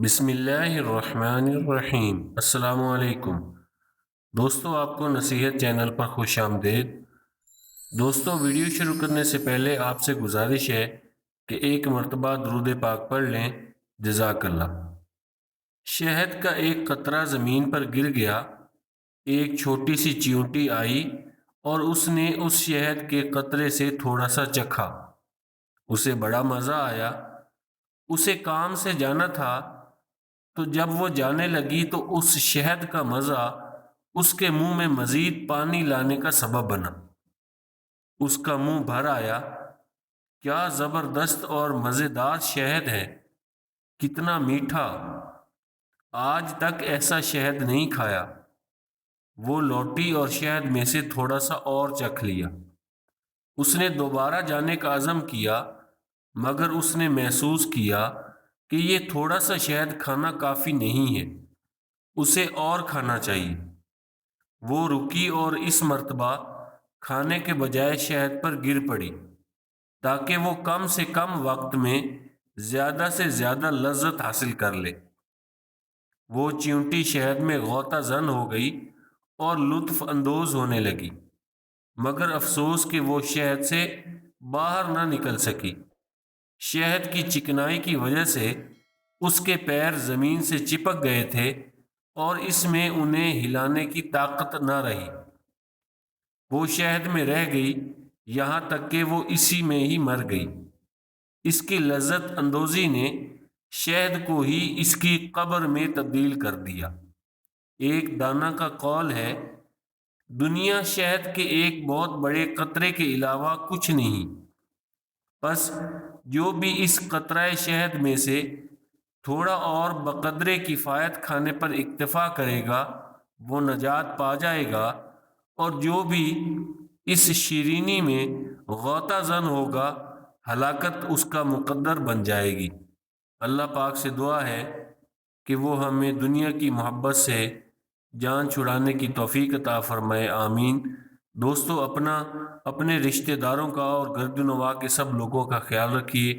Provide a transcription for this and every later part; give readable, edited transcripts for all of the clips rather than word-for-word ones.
بسم اللہ الرحمن الرحیم۔ السلام علیکم دوستو، آپ کو نصیحت چینل پر خوش آمدید۔ دوستو، ویڈیو شروع کرنے سے پہلے آپ سے گزارش ہے کہ ایک مرتبہ درود پاک پڑھ لیں۔ جزاک اللہ۔ شہد کا ایک قطرہ زمین پر گر گیا۔ ایک چھوٹی سی چیونٹی آئی اور اس نے اس شہد کے قطرے سے تھوڑا سا چکھا۔ اسے بڑا مزہ آیا۔ اسے کام سے جانا تھا، تو جب وہ جانے لگی تو اس شہد کا مزہ اس کے منہ میں مزید پانی لانے کا سبب بنا۔ اس کا منہ بھر آیا۔ کیا زبردست اور مزیدار شہد ہے، کتنا میٹھا! آج تک ایسا شہد نہیں کھایا۔ وہ لوٹی اور شہد میں سے تھوڑا سا اور چکھ لیا۔ اس نے دوبارہ جانے کا عزم کیا، مگر اس نے محسوس کیا کہ یہ تھوڑا سا شہد کھانا کافی نہیں ہے، اسے اور کھانا چاہیے۔ وہ رکی اور اس مرتبہ کھانے کے بجائے شہد پر گر پڑی تاکہ وہ کم سے کم وقت میں زیادہ سے زیادہ لذت حاصل کر لے۔ وہ چیونٹی شہد میں غوطہ زن ہو گئی اور لطف اندوز ہونے لگی، مگر افسوس کہ وہ شہد سے باہر نہ نکل سکی۔ شہد کی چکنائی کی وجہ سے اس کے پیر زمین سے چپک گئے تھے اور اس میں انہیں ہلانے کی طاقت نہ رہی۔ وہ شہد میں رہ گئی یہاں تک کہ وہ اسی میں ہی مر گئی۔ اس کی لذت اندوزی نے شہد کو ہی اس کی قبر میں تبدیل کر دیا۔ ایک دانا کا قول ہے، دنیا شہد کے ایک بہت بڑے قطرے کے علاوہ کچھ نہیں، بس جو بھی اس قطرہ شہد میں سے تھوڑا اور بقدرے کفایت کھانے پر اکتفا کرے گا وہ نجات پا جائے گا، اور جو بھی اس شیرینی میں غوطہ زن ہوگا ہلاکت اس کا مقدر بن جائے گی۔ اللہ پاک سے دعا ہے کہ وہ ہمیں دنیا کی محبت سے جان چھڑانے کی توفیق عطا فرمائے، آمین۔ دوستو، اپنے رشتہ داروں کا اور گرد و نواح کے سب لوگوں کا خیال رکھیے۔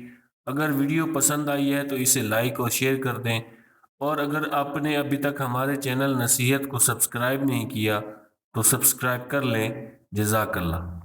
اگر ویڈیو پسند آئی ہے تو اسے لائک اور شیئر کر دیں، اور اگر آپ نے ابھی تک ہمارے چینل نصیحت کو سبسکرائب نہیں کیا تو سبسکرائب کر لیں۔ جزاک اللہ۔